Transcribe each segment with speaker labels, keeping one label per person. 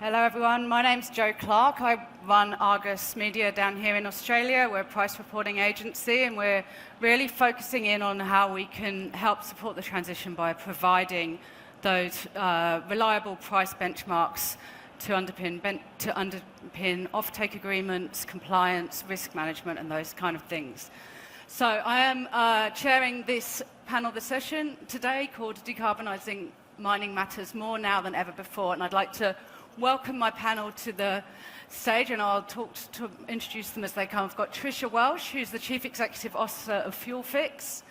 Speaker 1: Hello everyone, my name's Jo Clarke. I run Argus Media down here in Australia. We're a price reporting agency and we're really focusing in on how we can help support the transition by providing those reliable price benchmarks to underpin offtake agreements, compliance, risk management and those kind of things. So I am chairing this panel discussion today called Decarbonising Mining Matters More Now Than Ever Before, and I'd like to welcome my panel to the stage, and I'll introduce them as they come. I've got Tricia Welsh, who's the Chief Executive Officer of Fuelfix,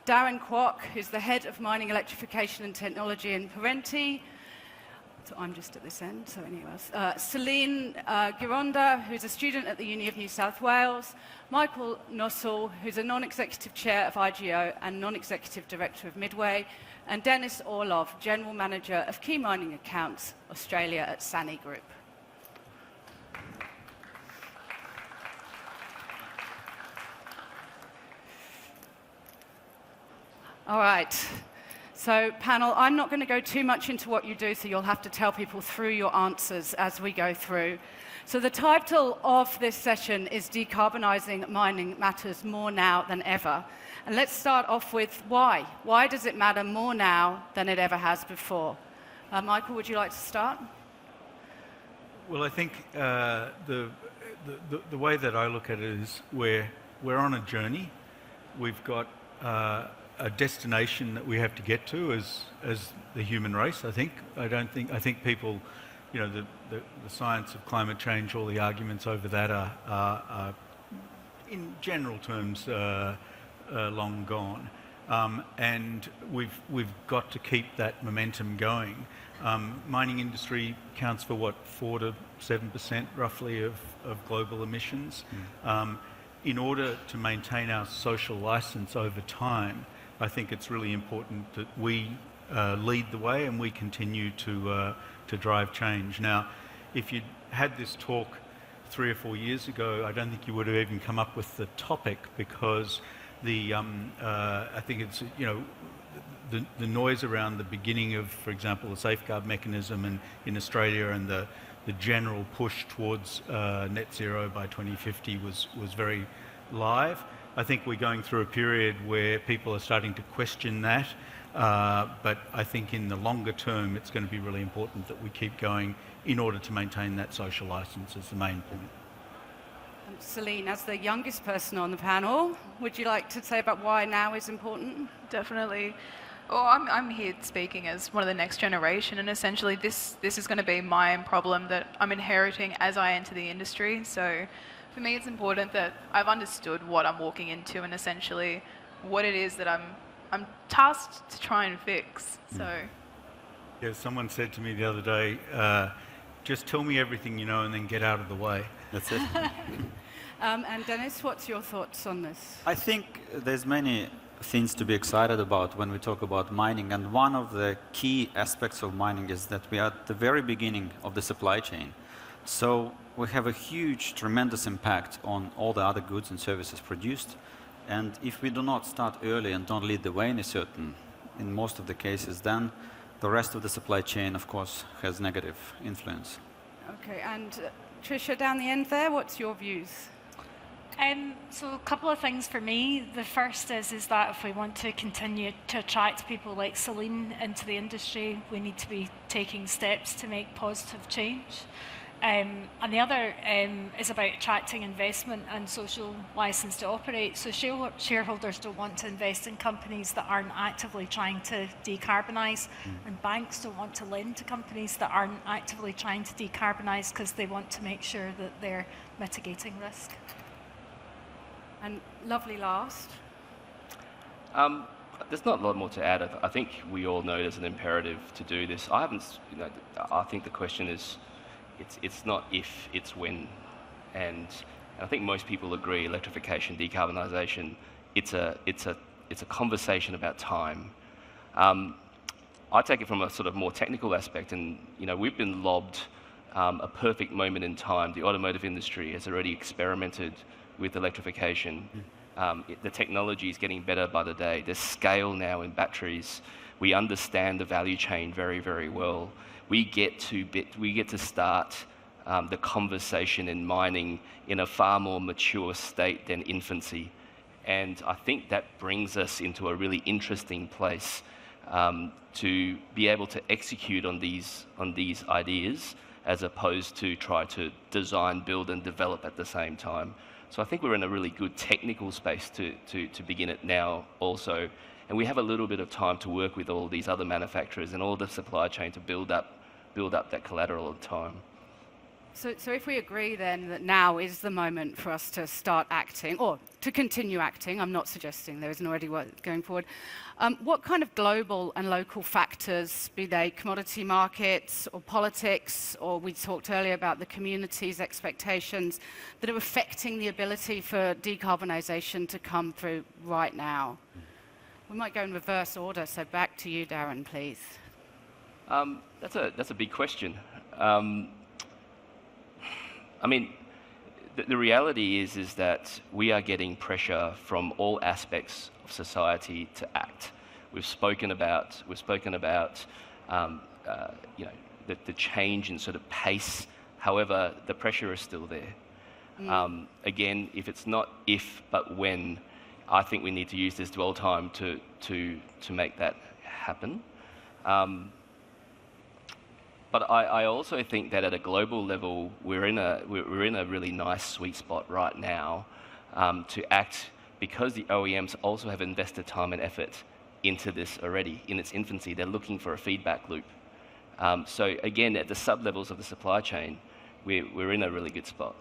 Speaker 1: Darren Kwok, who's the Head of Mining Electrification and Technology in Perenti. So I'm just at this end, so anyways. Celine Gironda, who's a student at the Uni of New South Wales, Michael Nossal, who's a Non-Executive Chair of IGO and Non-Executive Director of Midway, and Denis Orlov, General Manager of Key Mining Accounts, Australia at SANY Group. All right. So, panel, I'm not going to go too much into what you do, so you'll have to tell people through your answers as we go through. So the title of this session is Decarbonising Mining Matters More Now Than Ever. And let's start off with why. Why does it matter more now than it ever has before? Michael, would you like to start?
Speaker 2: Well, I think the way that I look at it is we're on a journey. We've got a destination that we have to get to as the human race, I think. I think people, you know, the science of climate change, all the arguments over that are in general terms, long gone. And we've got to keep that momentum going. Mining industry accounts for, what, 4 to 7% roughly of global emissions. In order to maintain our social license over time, I think it's really important that we lead the way and we continue to drive change. Now, if you'd had this talk 3 or 4 years ago, I don't think you would have even come up with the topic, because I think it's, you know, the noise around the beginning of, for example, the safeguard mechanism in Australia and the general push towards net zero by 2050 was very live. I think we're going through a period where people are starting to question that, but I think in the longer term it's going to be really important that we keep going in order to maintain that social licence as the main point.
Speaker 1: Celine, as the youngest person on the panel, would you like to say about why now is important?
Speaker 3: Definitely. Well, I'm here speaking as one of the next generation, and essentially this is going to be my problem that I'm inheriting as I enter the industry. So for me, it's important that I've understood what I'm walking into and essentially what it is that I'm tasked to try and fix. So,
Speaker 2: yeah, someone said to me the other day, just tell me everything you know and then get out of the way. That's it.
Speaker 1: And Denis, what's your thoughts on this?
Speaker 4: I think there's many things to be excited about when we talk about mining, and one of the key aspects of mining is that we are at the very beginning of the supply chain. So we have a huge, tremendous impact on all the other goods and services produced, and if we do not start early and don't lead the way in most of the cases, then the rest of the supply chain, of course, has negative influence.
Speaker 1: Okay, and Tricia, down the end there, what's your views?
Speaker 5: So a couple of things for me. The first is that if we want to continue to attract people like Celine into the industry, we need to be taking steps to make positive change. And the other is about attracting investment and social license to operate. So shareholders don't want to invest in companies that aren't actively trying to decarbonise, and banks don't want to lend to companies that aren't actively trying to decarbonise because they want to make sure that they're mitigating risk.
Speaker 1: And lovely last.
Speaker 6: There's not a lot more to add. I think we all know there's an imperative to do this. I think the question is, it's not if, it's when. And I think most people agree, electrification, decarbonisation, it's a conversation about time. I take it from a sort of more technical aspect, and we've been lobbed a perfect moment in time. The automotive industry has already experimented with electrification. The technology is getting better by the day. There's scale now in batteries. We understand the value chain very, very well. we get to start the conversation in mining in a far more mature state than infancy. And I think that brings us into a really interesting place to be able to execute on these ideas, as opposed to try to design, build, and develop at the same time. So I think we're in a really good technical space to begin it now also. And we have a little bit of time to work with all these other manufacturers and all the supply chain to build up that collateral of time.
Speaker 1: So if we agree then that now is the moment for us to start acting, or to continue acting, I'm not suggesting there isn't already work going forward, what kind of global and local factors, be they commodity markets or politics, or we talked earlier about the community's expectations, that are affecting the ability for decarbonisation to come through right now? We might go in reverse order, so back to you, Darren, please.
Speaker 6: That's a big question. I mean, the reality is that we are getting pressure from all aspects of society to act. We've spoken about you know, the change in sort of pace. However, the pressure is still there. Again, if it's not if but when, I think we need to use this dwell time to make that happen. But I also think that at a global level, we're in a really nice sweet spot right now to act, because the OEMs also have invested time and effort into this already in its infancy. They're looking for a feedback loop. So again, at the sub-levels of the supply chain, we're in a really good spot.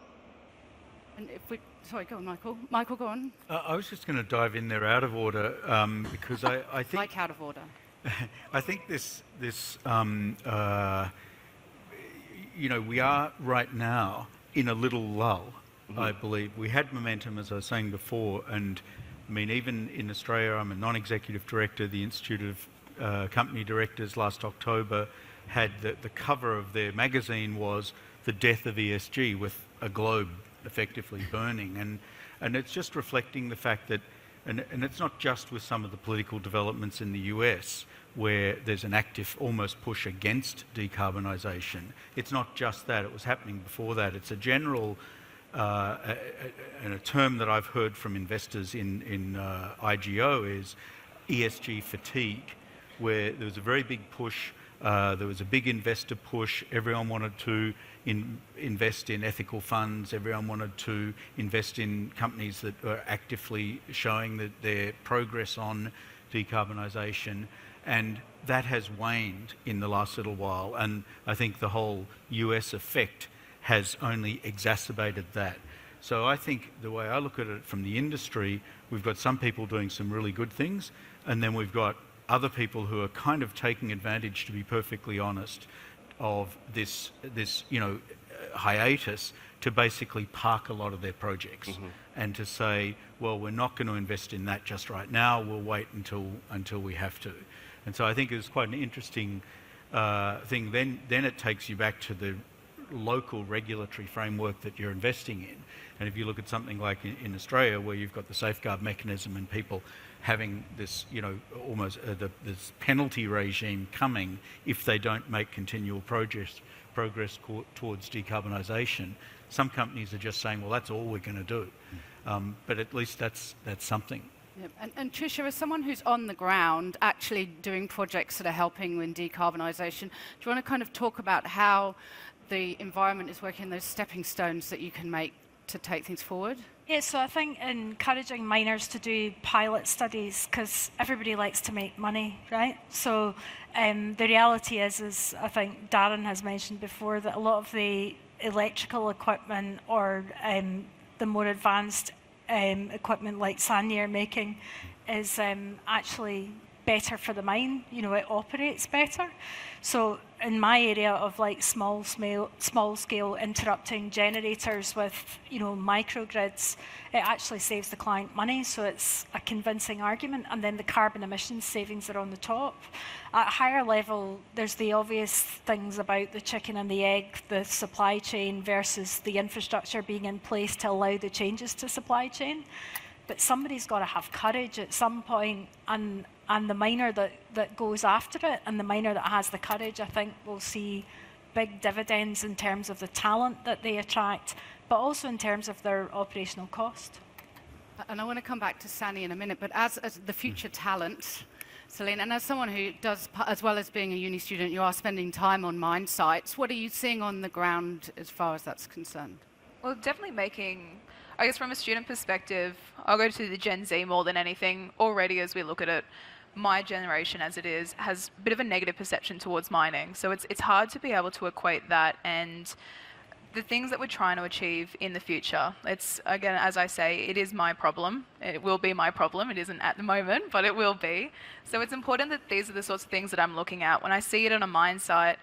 Speaker 1: And if we, sorry, go on, Michael. Michael, go on.
Speaker 2: I was just going to dive in there out of order because I think...
Speaker 1: Like out of order.
Speaker 2: I think you know, we are right now in a little lull, I believe. We had momentum, as I was saying before, and I mean, even in Australia, I'm a non-executive director. The Institute of Company Directors last October had the cover of their magazine was the death of ESG, with a globe effectively burning. And it's just reflecting the fact that, and it's not just with some of the political developments in the US, where there's an active almost push against decarbonisation. It's not just that, it was happening before that. It's a general, and a term that I've heard from investors in IGO is ESG fatigue, where there was a very big push, there was a big investor push, everyone wanted to invest in ethical funds, everyone wanted to invest in companies that were actively showing that their progress on decarbonisation. And that has waned in the last little while, and I think the whole US effect has only exacerbated that. So I think the way I look at it from the industry, we've got some people doing some really good things, and then we've got other people who are kind of taking advantage, to be perfectly honest, of this you know, hiatus to basically park a lot of their projects and to say, well, we're not going to invest in that just right now, we'll wait until we have to. And so I think it's quite an interesting thing. Then it takes you back to the local regulatory framework that you're investing in. And if you look at something like in Australia, where you've got the safeguard mechanism and people having this, you know, almost this penalty regime coming if they don't make continual progress towards decarbonisation, some companies are just saying, well, that's all we're going to do. But at least that's something.
Speaker 1: Yep. And Tricia, as someone who's on the ground actually doing projects that are helping with decarbonisation, do you want to kind of talk about how the environment is working, those stepping stones that you can make to take things forward?
Speaker 5: Yeah, so I think encouraging miners to do pilot studies, because everybody likes to make money, right? So the reality is I think Darren has mentioned before that a lot of the electrical equipment or the more advanced equipment like SANY are making is actually better for the mine. You know, it operates better. So in my area of like small scale interrupting generators with, you know, microgrids, it actually saves the client money. So it's a convincing argument. And then the carbon emissions savings are on the top. At a higher level, there's the obvious things about the chicken and the egg, the supply chain versus the infrastructure being in place to allow the changes to supply chain. But somebody's got to have courage at some point, and and the miner that goes after it, and the miner that has the courage, I think will see big dividends in terms of the talent that they attract, but also in terms of their operational cost.
Speaker 1: And I want to come back to SANY in a minute, but as the future talent, Celine, and as someone who does, as well as being a uni student, you are spending time on mine sites. What are you seeing on the ground as far as that's concerned?
Speaker 3: Well, definitely making, I guess from a student perspective, I'll go to the Gen Z more than anything. Already as we look at it, my generation as it is has a bit of a negative perception towards mining. So it's hard to be able to equate that and the things that we're trying to achieve in the future. It's, again, as I say, it is my problem. It will be my problem. It isn't at the moment, but it will be. So it's important that these are the sorts of things that I'm looking at. When I see it on a mine site,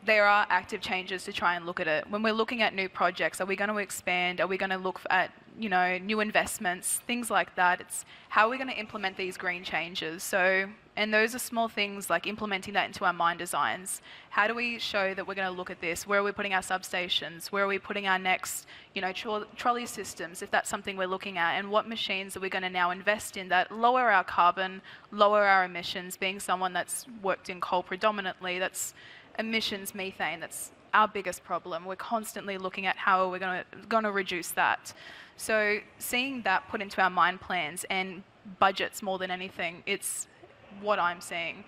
Speaker 3: there are active changes to try and look at it. When we're looking at new projects, are we going to expand? Are we going to look at, you know, new investments, things like that? It's how are we going to implement these green changes? So, and those are small things like implementing that into our mine designs. How do we show that we're going to look at this? Where are we putting our substations? Where are we putting our next, you know, trolley systems, if that's something we're looking at? And what machines are we going to now invest in that lower our carbon, lower our emissions? Being someone that's worked in coal predominantly, that's emissions, methane, that's our biggest problem. We're constantly looking at how we're going to reduce that. So seeing that put into our mine plans and budgets more than anything, it's what I'm seeing.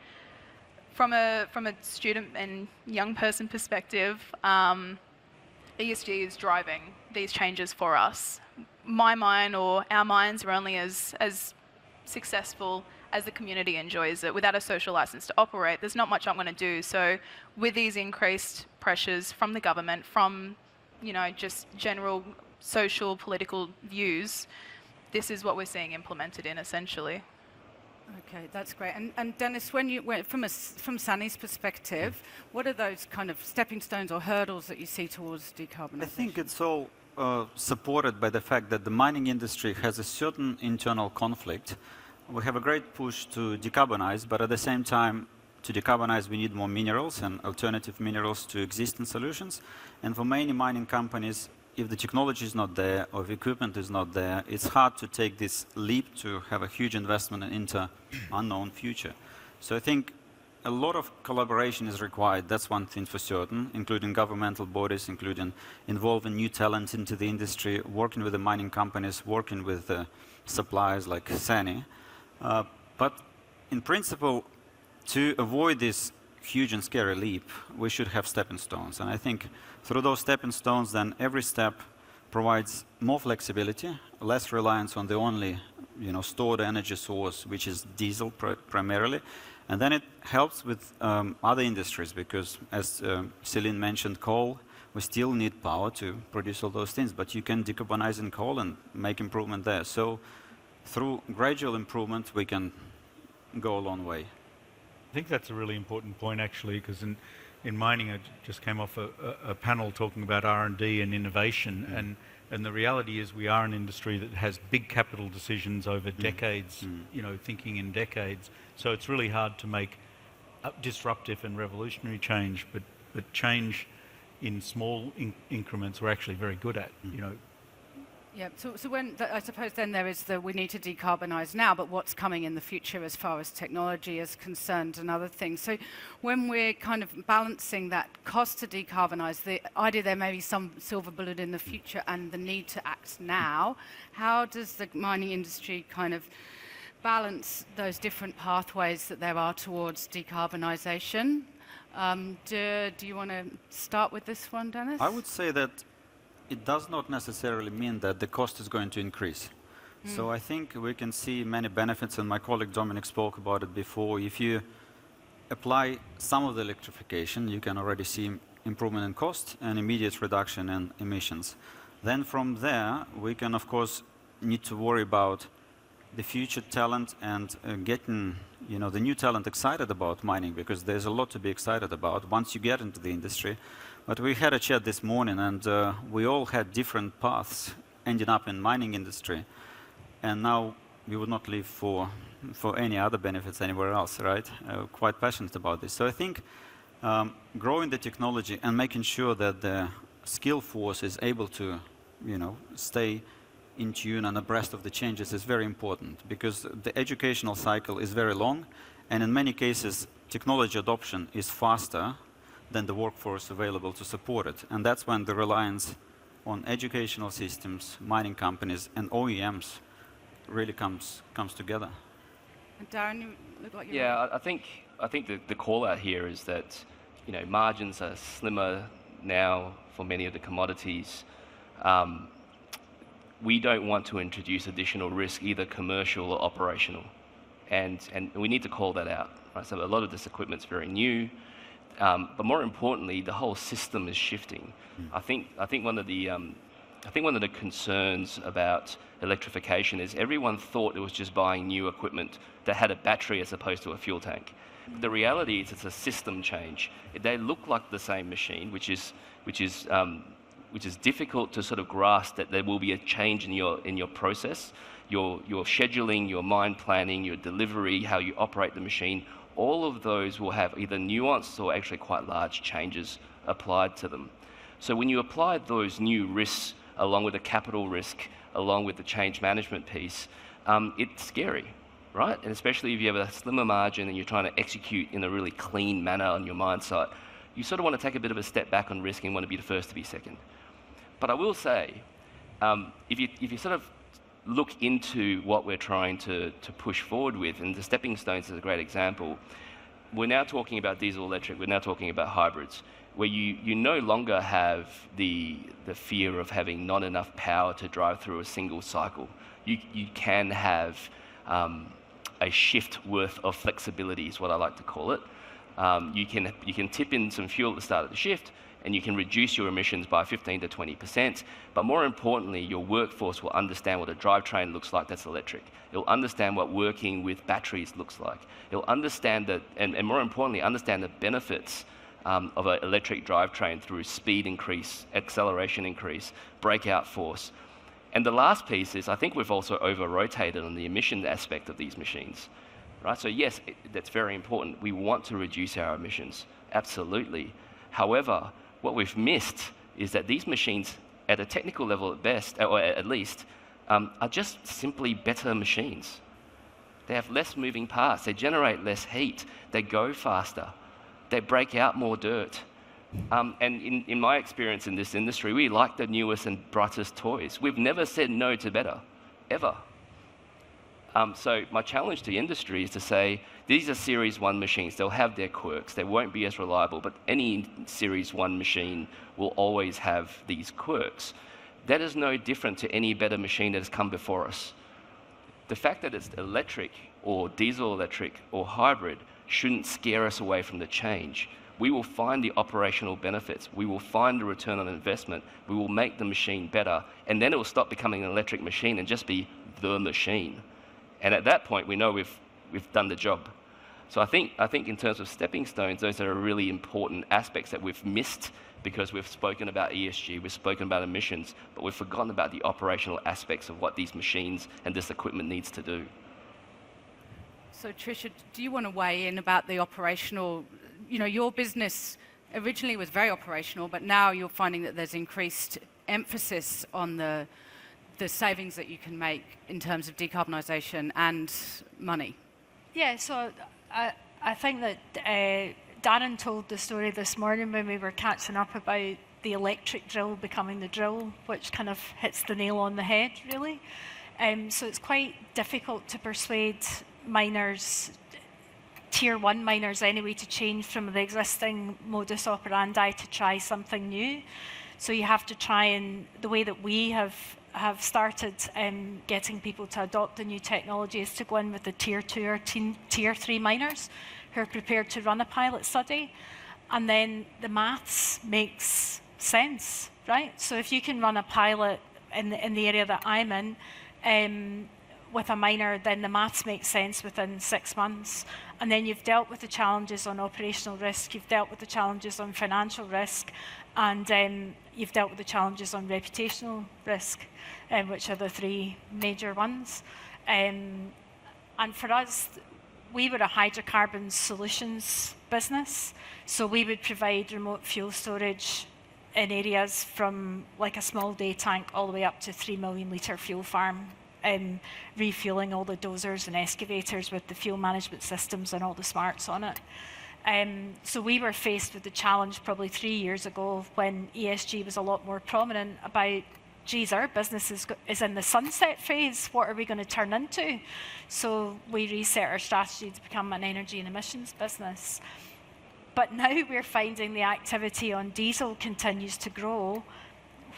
Speaker 3: From a student and young person perspective, ESG is driving these changes for us. My mine or our mines are only as successful as the community enjoys it. Without a social license to operate, there's not much I'm going to do. So with these increased pressures from the government, from, you know, just general social, political views, this is what we're seeing implemented in, essentially.
Speaker 1: Okay, that's great. And Denis, when you went from SANY's perspective, what are those kind of stepping stones or hurdles that you see towards decarbonisation?
Speaker 4: I think it's all supported by the fact that the mining industry has a certain internal conflict. We have a great push to decarbonize, but at the same time, to decarbonize, we need more minerals and alternative minerals to existing solutions. And for many mining companies, if the technology is not there or if equipment is not there, it's hard to take this leap to have a huge investment into unknown future. So I think a lot of collaboration is required. That's one thing for certain, including governmental bodies, including involving new talent into the industry, working with the mining companies, working with suppliers like SANY. But in principle, to avoid this huge and scary leap, we should have stepping stones. And I think through those stepping stones, then every step provides more flexibility, less reliance on the only, you know, stored energy source, which is diesel primarily. And then it helps with other industries because, as Celine mentioned, coal, we still need power to produce all those things, but you can decarbonize in coal and make improvement there. So through gradual improvement, we can go a long way.
Speaker 2: I think that's a really important point, actually, because in mining, I just came off a panel talking about R&D and innovation, and the reality is we are an industry that has big capital decisions over decades, you know, thinking in decades. So it's really hard to make disruptive and revolutionary change, but change in small increments we're actually very good at, you know.
Speaker 1: Yeah, so when I suppose then there is we need to decarbonise now, but what's coming in the future as far as technology is concerned and other things. So when we're kind of balancing that cost to decarbonise, the idea there may be some silver bullet in the future and the need to act now, how does the mining industry kind of balance those different pathways that there are towards decarbonisation? Do you want to start with this one, Denis?
Speaker 4: I would say that it does not necessarily mean that the cost is going to increase. So I think we can see many benefits, and my colleague Dominic spoke about it before. If you apply some of the electrification, you can already see improvement in cost and immediate reduction in emissions. Then from there, we can, of course, need to worry about the future talent and getting, you know, the new talent excited about mining, because there's a lot to be excited about once you get into the industry. But we had a chat this morning, and we all had different paths ending up in mining industry. And now we would not live for any other benefits anywhere else, right? Quite passionate about this. So I think growing the technology and making sure that the skill force is able to, you know, stay in tune and abreast of the changes is very important, because the educational cycle is very long, and in many cases, technology adoption is faster than the workforce available to support it. And that's when the reliance on educational systems, mining companies, and OEMs really comes together.
Speaker 1: And Darren, you look like you're...
Speaker 6: Yeah, I think the call out here is that, you know, margins are slimmer now for many of the commodities. We don't want to introduce additional risk, either commercial or operational, and we need to call that out. Right? So a lot of this equipment's very new, but more importantly, the whole system is shifting. I think one of the concerns about electrification is everyone thought it was just buying new equipment that had a battery as opposed to a fuel tank. But the reality is it's a system change. They look like the same machine, which is difficult to sort of grasp, that there will be a change in your process, your scheduling, your mine planning, your delivery, how you operate the machine. All of those will have either nuanced or actually quite large changes applied to them. So when you apply those new risks along with the capital risk, along with the change management piece, it's scary, right? And especially if you have a slimmer margin and you're trying to execute in a really clean manner on your mine site, you sort of want to take a bit of a step back on risk and want to be the first to be second. But I will say, if you sort of look into what we're trying to push forward with, and the stepping stones is a great example, we're now talking about diesel electric, we're now talking about hybrids, where you no longer have the fear of having not enough power to drive through a single cycle. You can have a shift worth of flexibility, is what I like to call it. You can tip in some fuel at the start of the shift, and you can reduce your emissions by 15 to 20%. But more importantly, your workforce will understand what a drivetrain looks like that's electric. It'll understand what working with batteries looks like. It'll understand that, and more importantly, understand the benefits of an electric drivetrain through speed increase, acceleration increase, breakout force. And the last piece is, I think we've also over-rotated on the emission aspect of these machines. Right? So yes, that's very important. We want to reduce our emissions, absolutely. However, what we've missed is that these machines, at a technical level at best, or at least, are just simply better machines. They have less moving parts, they generate less heat, they go faster, they break out more dirt. And in my experience in this industry, we like the newest and brightest toys. We've never said no to better, ever. So my challenge to industry is to say, these are Series 1 machines. They'll have their quirks. They won't be as reliable, but any Series 1 machine will always have these quirks. That is no different to any better machine that has come before us. The fact that it's electric or diesel electric or hybrid shouldn't scare us away from the change. We will find the operational benefits. We will find the return on investment. We will make the machine better, and then it will stop becoming an electric machine and just be the machine. And at that point, we know we've done the job. So I think in terms of stepping stones, those are really important aspects that we've missed because we've spoken about ESG, we've spoken about emissions, but we've forgotten about the operational aspects of what these machines and this equipment needs to do.
Speaker 1: So Tricia, do you want to weigh in about the operational, you know, your business originally was very operational, but now you're finding that there's increased emphasis on the savings that you can make in terms of decarbonisation and money.
Speaker 5: Yeah, so I think that Darren told the story this morning when we were catching up about the electric drill becoming the drill, which kind of hits the nail on the head, really. So it's quite difficult to persuade miners, tier 1 miners anyway, to change from the existing modus operandi to try something new. So you have to try, and the way that we have started getting people to adopt the new technology is to go in with the tier 2 or tier 3 miners who are prepared to run a pilot study, and then the maths makes sense, right? So if you can run a pilot in the area that I'm in with a miner, then the maths makes sense within 6 months. And then you've dealt with the challenges on operational risk, you've dealt with the challenges on financial risk, and you've dealt with the challenges on reputational risk, which are the 3 major ones. And for us, we were a hydrocarbon solutions business, so we would provide remote fuel storage in areas from like a small day tank all the way up to 3 million litre fuel farm, refueling all the dozers and excavators with the fuel management systems and all the smarts on it. So we were faced with the challenge probably 3 years ago when ESG was a lot more prominent about, geez, our business is in the sunset phase. What are we going to turn into? So we reset our strategy to become an energy and emissions business. But now we're finding the activity on diesel continues to grow,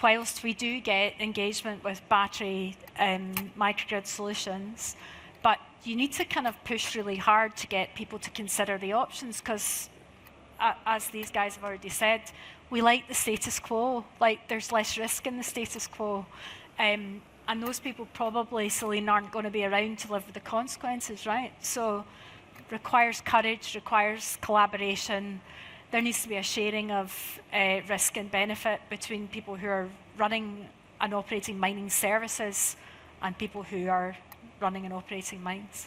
Speaker 5: whilst we do get engagement with battery microgrid solutions. But you need to kind of push really hard to get people to consider the options, because as these guys have already said, we like the status quo. Like, there's less risk in the status quo. And those people probably, Celine, aren't going to be around to live with the consequences, right? So requires courage, requires collaboration. There needs to be a sharing of risk and benefit between people who are running and operating mining services and people who are running and operating mines.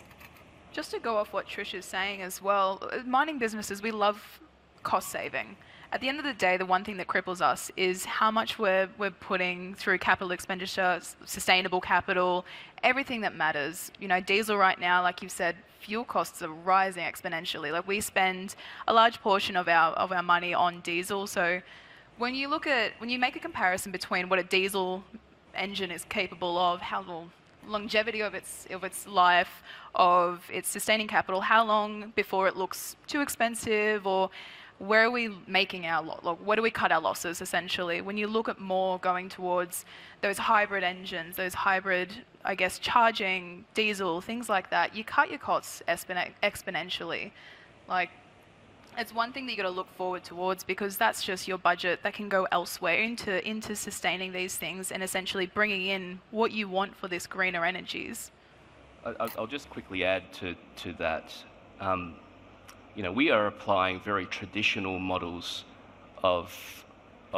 Speaker 3: Just to go off what Tricia's saying as well, mining businesses, we love cost saving. At the end of the day, the one thing that cripples us is how much we're putting through capital expenditure, sustainable capital, everything that matters. You know, diesel right now, like you've said, fuel costs are rising exponentially. Like, we spend a large portion of our money on diesel. So when you make a comparison between what a diesel engine is capable of, how the longevity of its life, of its sustaining capital, how long before it looks too expensive, or where are we making our where do we cut our losses, essentially? When you look at more going towards those hybrid engines, those hybrid, I guess, charging, diesel, things like that, you cut your costs exponentially. Like, it's one thing that you got to look forward towards, because that's just your budget that can go elsewhere into sustaining these things and essentially bringing in what you want for this greener energies.
Speaker 6: I'll just quickly add to that. You know, we are applying very traditional models of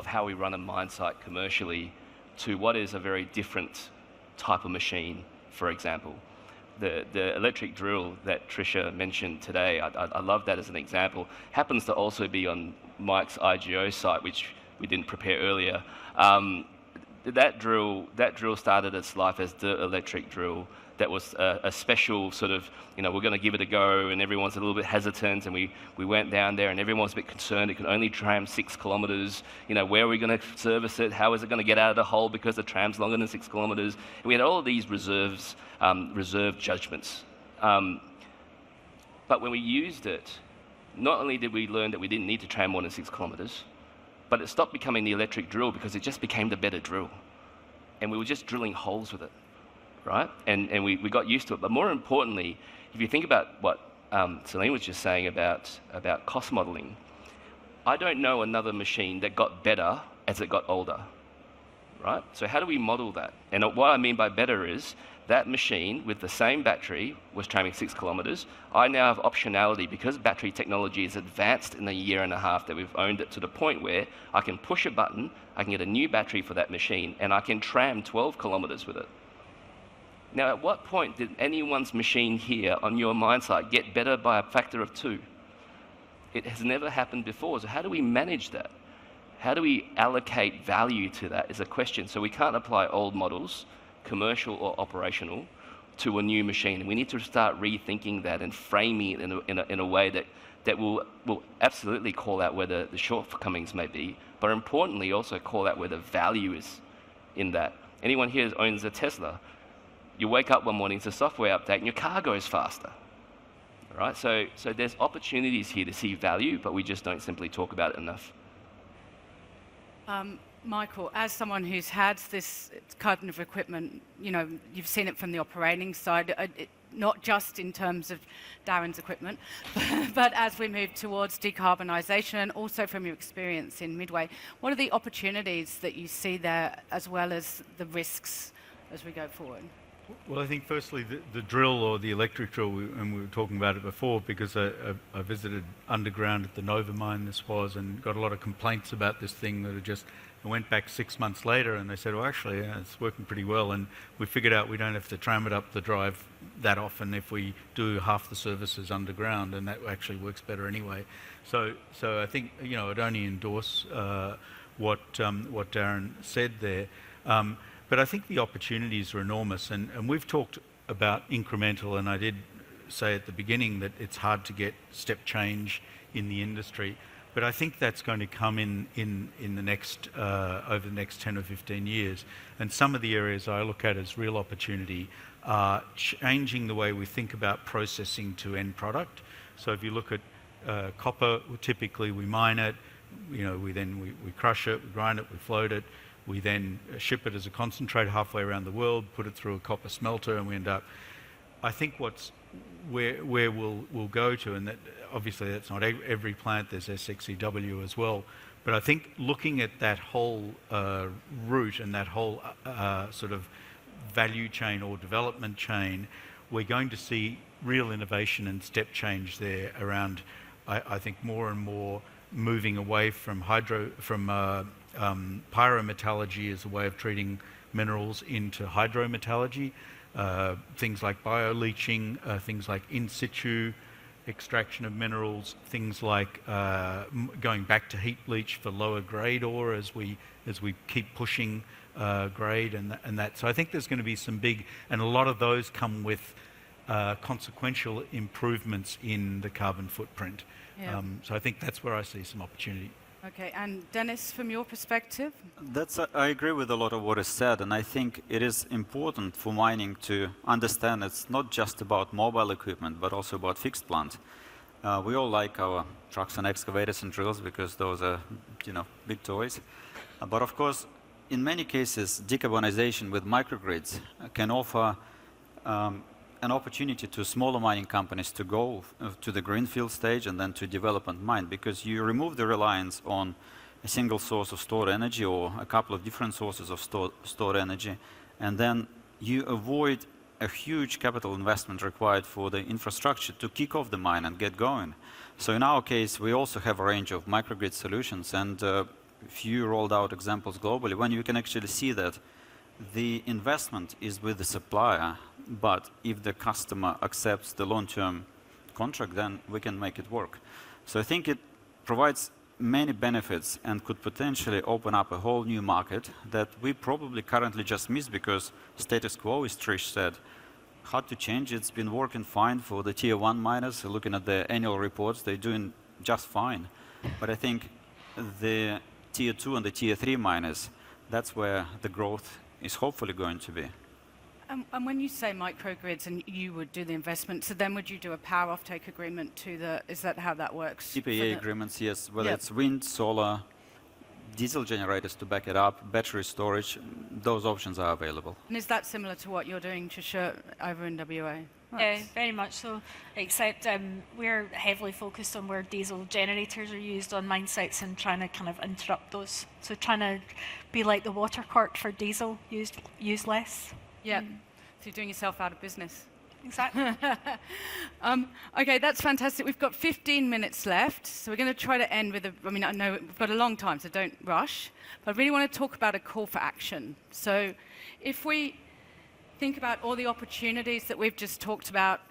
Speaker 6: how we run a mine site commercially to what is a very different type of machine, for example. The electric drill that Tricia mentioned today, I love that as an example. Happens to also be on Mike's IGO site, which we didn't prepare earlier. That drill started its life as the electric drill. That was a special sort of, you know, we're going to give it a go, and everyone's a little bit hesitant, and we went down there, and everyone's a bit concerned. It can only tram 6 kilometres. You know, where are we going to service it? How is it going to get out of the hole because the tram's longer than 6 kilometres? And we had all of these reserve judgments. But when we used it, not only did we learn that we didn't need to tram more than 6 kilometres, but it stopped becoming the electric drill because it just became the better drill. And we were just drilling holes with it. Right? And we got used to it. But more importantly, if you think about what Celine was just saying about cost modelling, I don't know another machine that got better as it got older. Right? So how do we model that? And what I mean by better is that machine with the same battery was tramming 6 kilometres. I now have optionality because battery technology is advanced in the year and a half that we've owned it, to the point where I can push a button, I can get a new battery for that machine, and I can tram 12 kilometres with it. Now, at what point did anyone's machine here on your mine site get better by a factor of 2? It has never happened before. So how do we manage that? How do we allocate value to that is a question. So we can't apply old models, commercial or operational, to a new machine. And we need to start rethinking that and framing it in a way that will absolutely call out where the shortcomings may be, but importantly also call out where the value is in that. Anyone here owns a Tesla? You wake up one morning, it's a software update, and your car goes faster. Right? So there's opportunities here to see value, but we just don't simply talk about it enough.
Speaker 1: Michael, as someone who's had this kind of equipment, you know, you've seen it from the operating side, not just in terms of Darren's equipment, but as we move towards decarbonisation, and also from your experience in Midway, what are the opportunities that you see there, as well as the risks as we go forward?
Speaker 2: Well, I think firstly the drill, or the electric drill, and we were talking about it before, because I visited underground at the Nova mine and got a lot of complaints about this thing that I went back 6 months later, and they said, well, actually, yeah, it's working pretty well, and we figured out we don't have to tram it up the drive that often if we do half the services underground, and that actually works better anyway. So I think, you know, I'd only endorse what Darren said there. But I think the opportunities are enormous, and we've talked about incremental, and I did say at the beginning that it's hard to get step change in the industry. But I think that's going to come in the next, over the next 10 or 15 years. And some of the areas I look at as real opportunity are changing the way we think about processing to end product. So if you look at copper, typically we mine it, we crush it, we grind it, we float it, we then ship it as a concentrate halfway around the world, put it through a copper smelter, and we end up. I think where we'll go to, and that obviously that's not every plant, there's SXEW as well, but I think looking at that whole route and that whole sort of value chain or development chain, we're going to see real innovation and step change there around, I think, more and more moving away from pyrometallurgy as a way of treating minerals into hydrometallurgy. Things like bioleaching, things like in situ extraction of minerals, things like going back to heap leach for lower grade ore as we keep pushing grade and that. So I think there's going to be some big, and a lot of those come with consequential improvements in the carbon footprint.
Speaker 1: Yeah.
Speaker 2: So I think that's where I see some opportunity.
Speaker 1: Okay, and Denis, from your perspective?
Speaker 4: I agree with a lot of what is said, and I think it is important for mining to understand it's not just about mobile equipment, but also about fixed plant. We all like our trucks and excavators and drills because those are, big toys. But of course, in many cases, decarbonization with microgrids can offer an opportunity to smaller mining companies to go to the greenfield stage and then to development mine, because you remove the reliance on a single source of stored energy or a couple of different sources of stored energy, and then you avoid a huge capital investment required for the infrastructure to kick off the mine and get going. So in our case, we also have a range of microgrid solutions, and a few rolled out examples globally when you can actually see that the investment is with the supplier, but if the customer accepts the long-term contract, then we can make it work. So I think it provides many benefits and could potentially open up a whole new market that we probably currently just miss because status quo, as Trish said, hard to change. It's been working fine for the tier 1 miners. Looking at their annual reports, they're doing just fine. But I think the tier 2 and the tier 3 miners, that's where the growth is hopefully going to be.
Speaker 1: And when you say microgrids and you would do the investment, so then would you do a power offtake agreement to is that how that works?
Speaker 4: PPA agreements, yes, whether it's wind, solar, diesel generators to back it up, battery storage, those options are available.
Speaker 1: And is that similar to what you're doing, Tricia, over in WA?
Speaker 5: Yeah, very much so, except we're heavily focused on where diesel generators are used on mine sites and trying to kind of interrupt those. So trying to be like the water court for diesel, use less.
Speaker 1: Yeah, so you're doing yourself out of business.
Speaker 5: Exactly.
Speaker 1: Okay, that's fantastic. We've got 15 minutes left, so we're going to try to end with I know we've got a long time, so don't rush, but I really want to talk about a call for action. So if we think about all the opportunities that we've just talked about,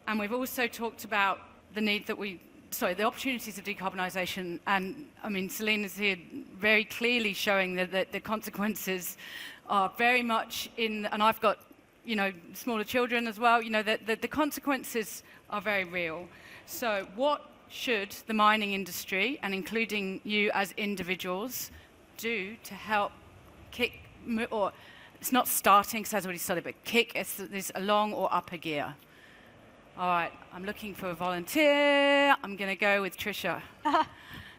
Speaker 1: and we've also talked about the need that the opportunities of decarbonisation, and Celine is here very clearly showing that the consequences are very much and I've got, smaller children as well, the consequences are very real. So what should the mining industry, and including you as individuals, do to help or it's not starting, because that's already started, but kick this along or up a gear? All right, I'm looking for a volunteer. I'm going to go with Tricia.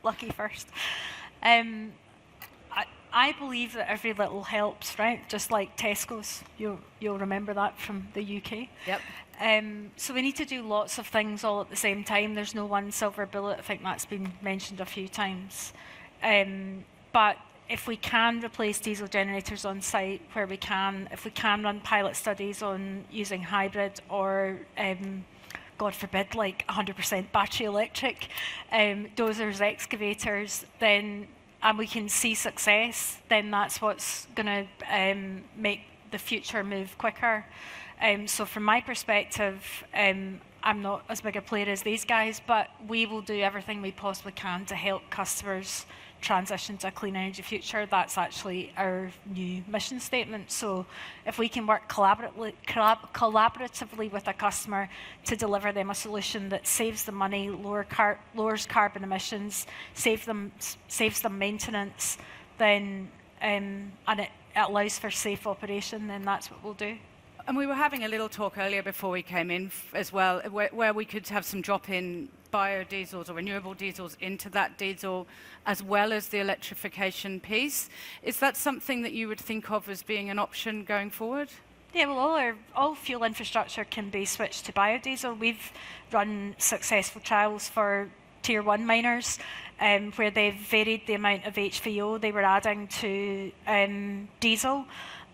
Speaker 5: Lucky first. I believe that every little helps, right? Just like Tesco's. You'll remember that from the UK.
Speaker 1: Yep.
Speaker 5: So we need to do lots of things all at the same time. There's no one silver bullet. I think that's been mentioned a few times. But if we can replace diesel generators on site where we can, if we can run pilot studies on using hybrid or, God forbid, like 100% battery electric, dozers, excavators, then, and we can see success, then that's what's going to make the future move quicker. So from my perspective, I'm not as big a player as these guys, but we will do everything we possibly can to help customers transition to a clean energy future, that's actually our new mission statement. So if we can work collaboratively with a customer to deliver them a solution that saves them money, lowers carbon emissions, saves them maintenance, then and it allows for safe operation, then that's what we'll do.
Speaker 1: And we were having a little talk earlier before we came in as well, where we could have some drop-in biodiesels or renewable diesels into that diesel, as well as the electrification piece. Is that something that you would think of as being an option going forward?
Speaker 5: Yeah, well, all fuel infrastructure can be switched to biodiesel. We've run successful trials for Tier 1 miners where they've varied the amount of HVO they were adding to diesel.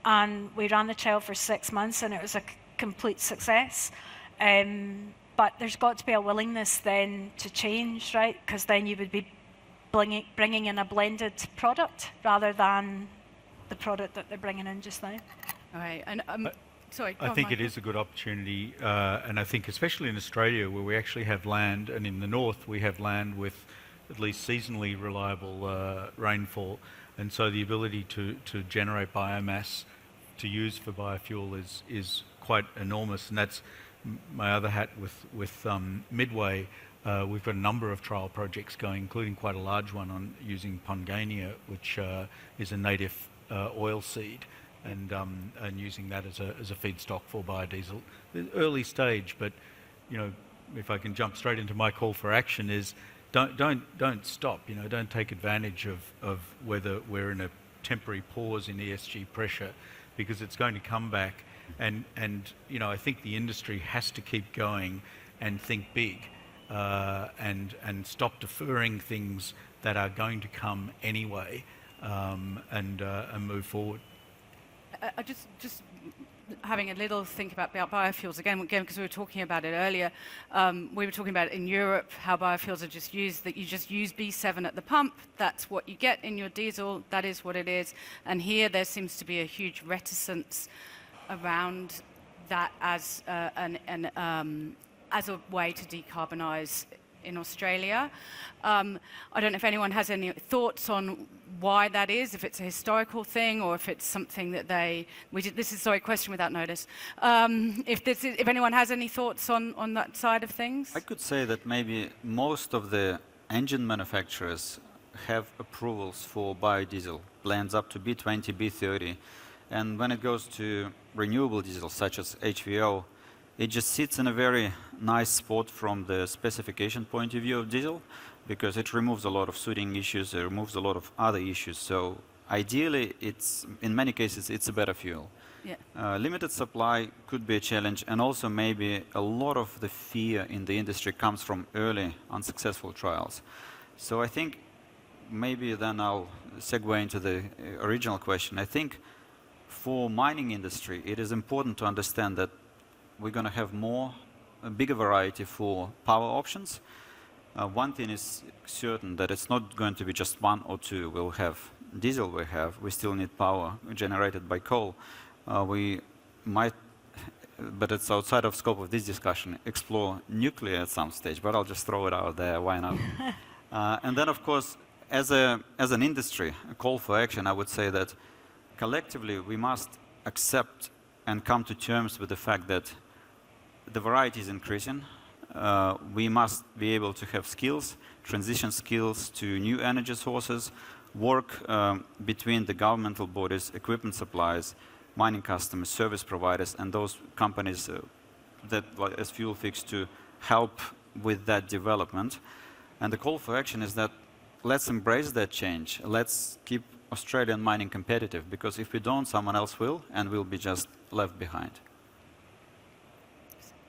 Speaker 5: And we ran the trial for 6 months, and it was a complete success. But there's got to be a willingness then to change, right? Because then you would be bringing in a blended product rather than the product that they're bringing in just now.
Speaker 1: All right. And sorry.
Speaker 2: I think it is a good opportunity, and I think especially in Australia, where we actually have land, and in the north we have land with at least seasonally reliable rainfall, and so the ability to generate biomass to use for biofuel is quite enormous. And that's my other hat with Midway. We've got a number of trial projects going, including quite a large one on using Pongania, which is a native oil seed, and using that as a feedstock for biodiesel. Early stage, but if I can jump straight into my call for action is don't stop. Don't take advantage of whether we're in a temporary pause in ESG pressure, because it's going to come back. And I think the industry has to keep going and think big, and stop deferring things that are going to come anyway, and move forward.
Speaker 1: I just having a little think about biofuels again, because we were talking about it earlier. We were talking about in Europe how biofuels are just used, that you just use B7 at the pump. That's what you get in your diesel. That is what it is. And here there seems to be a huge reticence around that as a way to decarbonise in Australia. I don't know if anyone has any thoughts on why that is, if it's a historical thing or if it's something that this is a question without notice. If anyone has any thoughts on that side of things?
Speaker 4: I could say that maybe most of the engine manufacturers have approvals for biodiesel, blends up to B20, B30. And when it goes to renewable diesel, such as HVO, it just sits in a very nice spot from the specification point of view of diesel, because it removes a lot of sooting issues, it removes a lot of other issues. So ideally, in many cases, it's a better fuel. Yeah. Limited supply could be a challenge, and also maybe a lot of the fear in the industry comes from early unsuccessful trials. So I think maybe then I'll segue into the original question. I think for mining industry, it is important to understand that we're going to have a bigger variety for power options. One thing is certain, that it's not going to be just one or two. We'll have diesel, we still need power generated by coal. We might, but it's outside of scope of this discussion, explore nuclear at some stage, but I'll just throw it out there, why not? And then of course, as an industry, a call for action, I would say that collectively we must accept and come to terms with the fact that the variety is increasing. We must be able to have skills, transition skills to new energy sources, work between the governmental bodies, equipment suppliers, mining customers, service providers, and those companies that, as Fuelfix, to help with that development. And the call for action is that let's embrace that change. Let's keep Australian mining competitive, because if we don't, someone else will, and we'll be just left behind.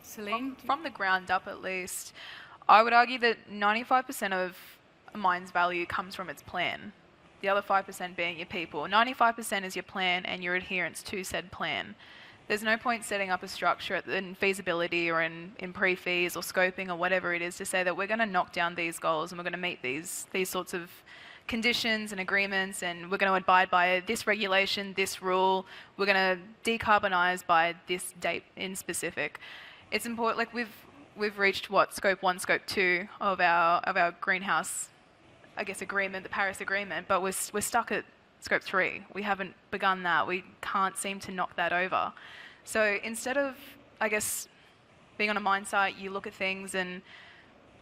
Speaker 1: Celine?
Speaker 3: From the ground up, at least, I would argue that 95% of a mine's value comes from its plan. The other 5% being your people. 95% is your plan and your adherence to said plan. There's no point setting up a structure in feasibility or in pre-feas or scoping or whatever it is to say that we're going to knock down these goals and we're going to meet these sorts of conditions and agreements, and we're going to abide by this regulation, this rule, we're going to decarbonise by this date in specific. It's important, like we've reached what, scope 1, scope 2 of our greenhouse I guess, agreement, the Paris Agreement, but we're stuck at Scope 3. We haven't begun that. We can't seem to knock that over. So instead of, I guess, being on a mine site, you look at things and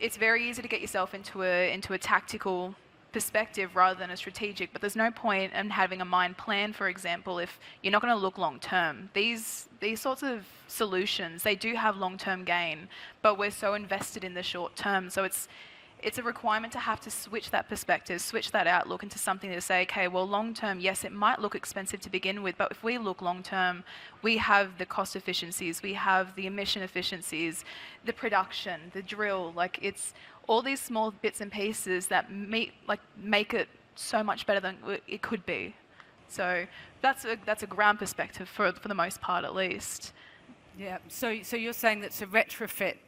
Speaker 3: it's very easy to get yourself into a tactical perspective rather than a strategic, but there's no point in having a mine plan, for example, if you're not going to look long term. These sorts of solutions, they do have long-term gain, but we're so invested in the short term. So it's a requirement to have to switch that perspective, switch that outlook into something to say, okay, well, long term, yes, it might look expensive to begin with, but if we look long term, we have the cost efficiencies, we have the emission efficiencies, the production, the drill, like it's all these small bits and pieces that make it so much better than it could be. So that's a ground perspective for the most part, at least.
Speaker 1: Yeah. So you're saying that to retrofit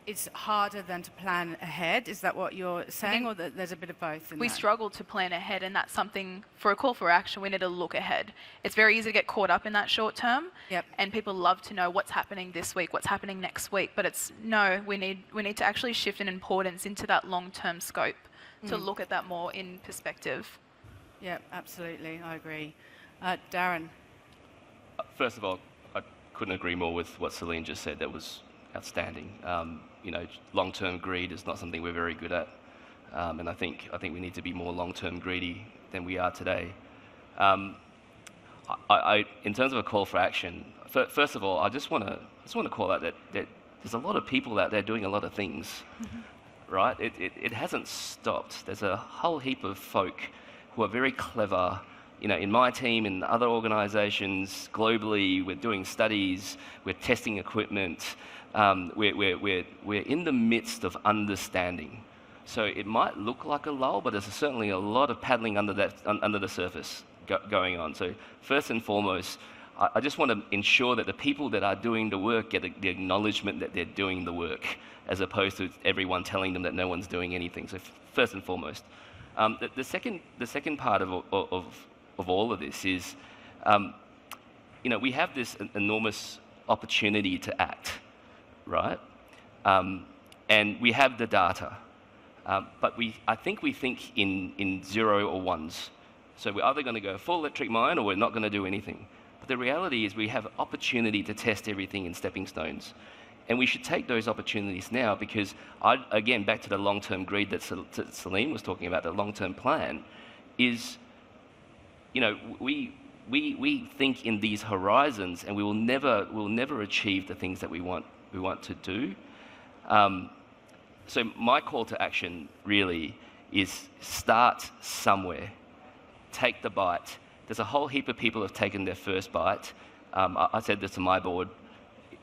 Speaker 1: is harder than to plan ahead? Is that what you're saying, or that there's a bit of both in
Speaker 3: We
Speaker 1: that?
Speaker 3: struggle to plan ahead, and that's something, for a call for action, we need to look ahead. It's very easy to get caught up in that short term, and people love to know what's happening this week, what's happening next week, but we need to actually shift an importance into that long-term scope to look at that more in perspective.
Speaker 1: Yeah, absolutely, I agree. Darren?
Speaker 6: First of all, I couldn't agree more with what Celine just said. That was outstanding. Long-term greed is not something we're very good at, and I think we need to be more long-term greedy than we are today. In terms of a call for action, first of all, I just want to call out that there's a lot of people out there doing a lot of things, right? It hasn't stopped. There's a whole heap of folk who are very clever. In my team, in other organisations globally, we're doing studies, we're testing equipment. We're in the midst of understanding. So it might look like a lull, but there's certainly a lot of paddling under the surface going on. So first and foremost, I just want to ensure that the people that are doing the work get the acknowledgement that they're doing the work, as opposed to everyone telling them that no one's doing anything. So first and foremost, the second part of all of this is, we have this enormous opportunity to act. Right? And we have the data. But I think we think in zero or ones. So we're either going to go full electric mine or we're not going to do anything. But the reality is we have opportunity to test everything in stepping stones. And we should take those opportunities now, because, again, back to the long-term greed that Celine was talking about, the long-term plan, is, we think in these horizons, and we'll never achieve the things that we want to do. So my call to action really is start somewhere. Take the bite. There's a whole heap of people who have taken their first bite. I said this to my board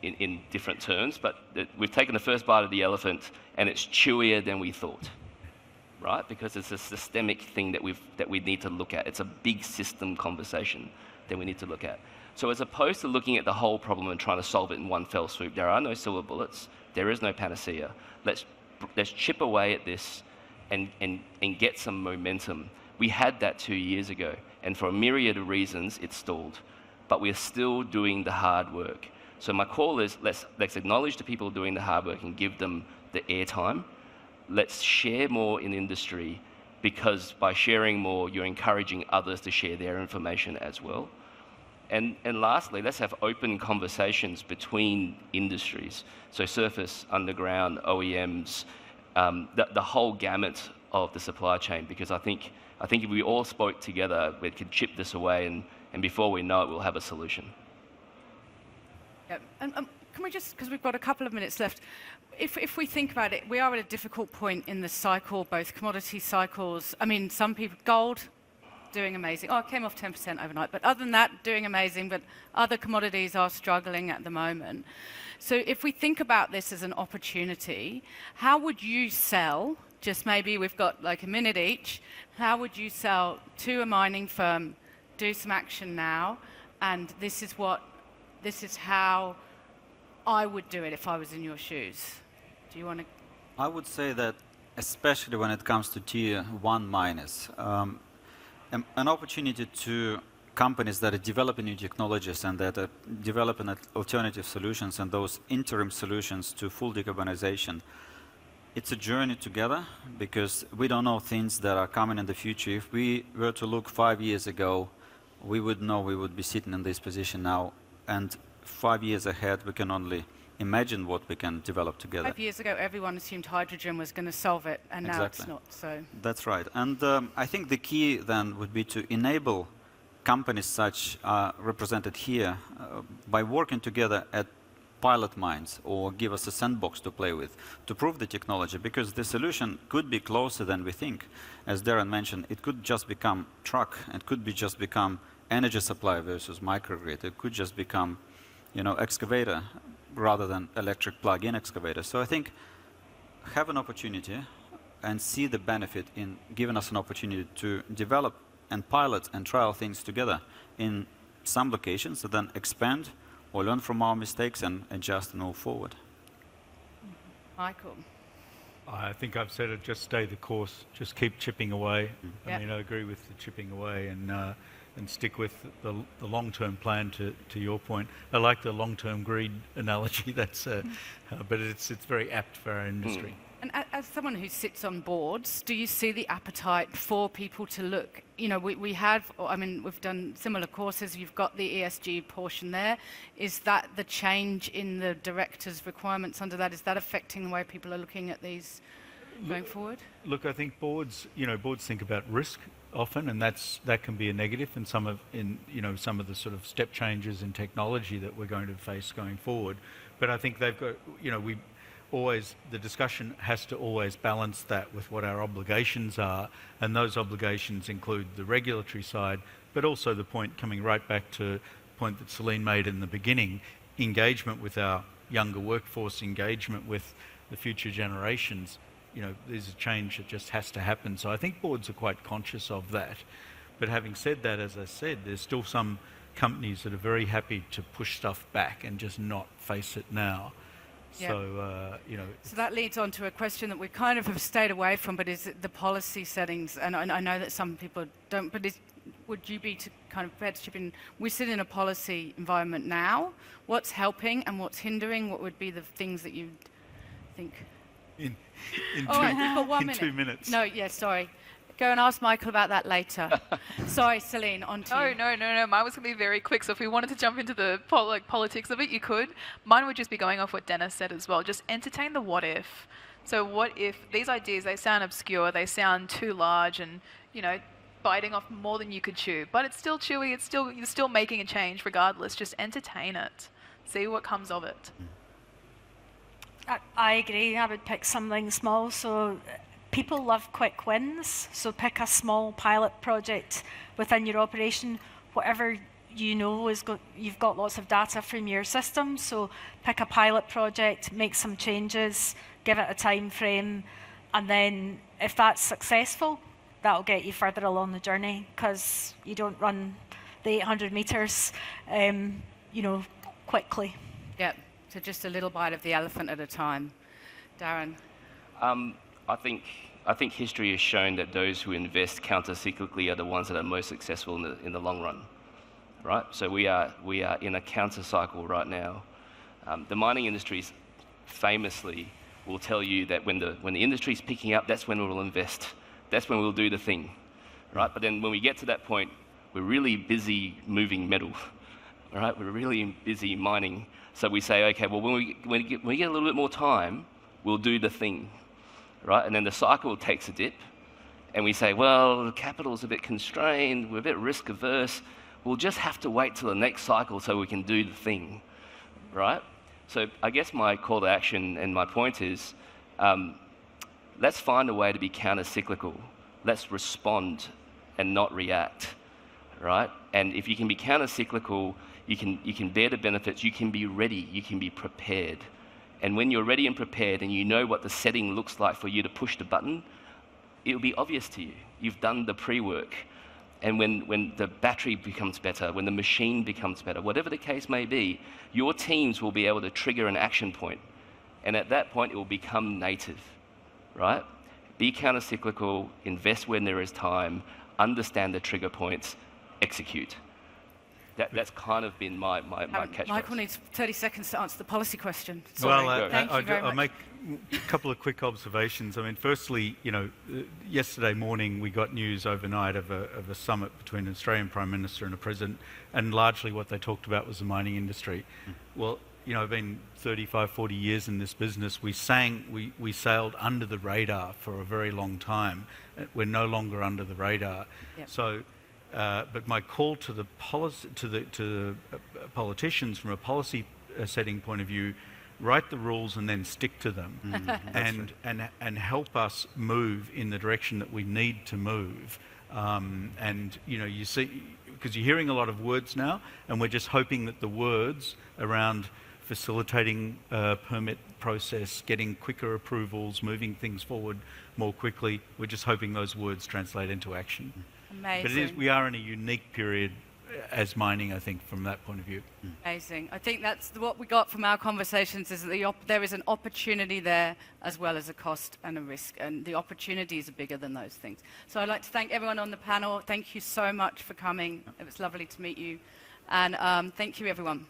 Speaker 6: in different terms, but we've taken the first bite of the elephant and it's chewier than we thought, right? Because it's a systemic thing that we need to look at. It's a big system conversation that we need to look at. So as opposed to looking at the whole problem and trying to solve it in one fell swoop, there are no silver bullets. There is no panacea. Let's chip away at this and get some momentum. We had that 2 years ago, and for a myriad of reasons, it stalled. But we're still doing the hard work. So my call is, let's acknowledge the people doing the hard work and give them the airtime. Let's share more in industry, because by sharing more, you're encouraging others to share their information as well. And lastly, let's have open conversations between industries. So surface, underground, OEMs, the whole gamut of the supply chain, because I think if we all spoke together, we could chip this away, and before we know it, we'll have a solution.
Speaker 1: Yeah. And can we just, because we've got a couple of minutes left, if we think about it, we are at a difficult point in the cycle, both commodity cycles. I mean, some people, gold, doing amazing. Oh, it came off 10% overnight, but other than that, doing amazing, but other commodities are struggling at the moment. So if we think about this as an opportunity, how would you sell, just maybe we've got like a minute each, how would you sell to a mining firm, do some action now, and this is how I would do it if I was in your shoes? Do you want to?
Speaker 4: I would say that, especially when it comes to tier 1 miners, an opportunity to companies that are developing new technologies and that are developing alternative solutions and those interim solutions to full decarbonization it's a journey together, because we don't know things that are coming in the future. If we were to look 5 years ago, we would know we would be sitting in this position now, and 5 years ahead we can only imagine what we can develop together.
Speaker 1: 5 years ago, everyone assumed hydrogen was going to solve it, and now it's not. So
Speaker 4: that's right. And I think the key then would be to enable companies such represented here by working together at pilot mines, or give us a sandbox to play with, to prove the technology, because the solution could be closer than we think. As Darren mentioned, it could just become truck, it could be just become energy supply versus microgrid, it could just become, excavator rather than electric plug-in excavator. So I think have an opportunity and see the benefit in giving us an opportunity to develop and pilot and trial things together in some locations, and then expand or learn from our mistakes and adjust and move forward.
Speaker 1: Michael.
Speaker 2: I think I've said it, just stay the course, just keep chipping away.
Speaker 1: Yep.
Speaker 2: I mean, I agree with the chipping away, and stick with the long-term plan, to your point. I like the long-term greed analogy, that's, but it's very apt for our industry.
Speaker 1: And as someone who sits on boards, do you see the appetite for people to look? We've done similar courses, you've got the ESG portion there. Is that the change in the director's requirements under that? Is that affecting the way people are looking at these going forward?
Speaker 2: Look, I think boards think about risk often, and that can be a negative in some of the sort of step changes in technology that we're going to face going forward. But I think they've got, the discussion has to always balance that with what our obligations are, and those obligations include the regulatory side, but also the point, coming right back to the point that Celine made in the beginning, engagement with our younger workforce, engagement with the future generations. There's a change that just has to happen. So I think boards are quite conscious of that. But having said that, as I said, there's still some companies that are very happy to push stuff back and just not face it now.
Speaker 1: Yep.
Speaker 2: So,
Speaker 1: So that leads on to a question that we kind of have stayed away from, but is it the policy settings? And I know that some people don't, but would you be to kind of prepared to chip in? We sit in a policy environment now. What's helping and what's hindering? What would be the things that you think?
Speaker 2: In
Speaker 1: You've got 1 minute.
Speaker 2: 2 minutes.
Speaker 1: No, sorry. Go and ask Michael about that later. Sorry, Celine, on to you.
Speaker 3: No. Mine was going to be very quick. So if we wanted to jump into the politics of it, you could. Mine would just be going off what Denis said as well. Just entertain the what if. So what if these ideas, they sound obscure, they sound too large and, biting off more than you could chew. But it's still chewy, you're still making a change regardless. Just entertain it. See what comes of it.
Speaker 5: I agree. I would pick something small. So people love quick wins. So pick a small pilot project within your operation. Whatever you've got lots of data from your system. So pick a pilot project, make some changes, give it a time frame, and then if that's successful, that'll get you further along the journey, because you don't run the 800 meters, quickly.
Speaker 1: Yeah. So just a little bite of the elephant at a time. Darren?
Speaker 6: I think history has shown that those who invest counter-cyclically are the ones that are most successful in the long run, right? So we are in a counter-cycle right now. The mining industries famously will tell you that when the industry's picking up, that's when we'll invest. That's when we'll do the thing, right? But then when we get to that point, we're really busy moving metal, all right? We're really busy mining. So we say, okay, well, when we get a little bit more time, we'll do the thing, right? And then the cycle takes a dip, and we say, well, the capital's a bit constrained, we're a bit risk averse, we'll just have to wait till the next cycle so we can do the thing, right? So I guess my call to action and my point is, let's find a way to be counter-cyclical. Let's respond and not react, right? And if you can be counter-cyclical, you can bear the benefits, you can be ready, you can be prepared. And when you're ready and prepared and you know what the setting looks like for you to push the button, it will be obvious to you. You've done the pre-work. And when the battery becomes better, when the machine becomes better, whatever the case may be, your teams will be able to trigger an action point. And at that point, it will become native, right? Be counter-cyclical, invest when there is time, understand the trigger points, execute. That's kind of been my catchphrase.
Speaker 1: Michael needs 30 seconds to answer the policy question.
Speaker 2: Well,
Speaker 1: Sorry. Thank you very much.
Speaker 2: I'll make a couple of quick observations. I mean, firstly, yesterday morning we got news overnight of a summit between an Australian Prime Minister and a President, and largely what they talked about was the mining industry. Well, I've been 35, 40 years in this business. We sailed under the radar for a very long time. We're no longer under the radar.
Speaker 1: Yep.
Speaker 2: So, but my call to the politicians from a policy setting point of view: write the rules and then stick to them, and help us move in the direction that we need to move. And you see, because you're hearing a lot of words now, and we're just hoping that the words around facilitating permit process, getting quicker approvals, moving things forward more quickly, we're just hoping those words translate into action.
Speaker 1: Amazing.
Speaker 2: But we are in a unique period as mining, I think, from that point of view.
Speaker 1: Amazing. I think that's what we got from our conversations, is that there is an opportunity there as well as a cost and a risk, and the opportunities are bigger than those things. So I'd like to thank everyone on the panel. Thank you so much for coming. It was lovely to meet you. And thank you, everyone.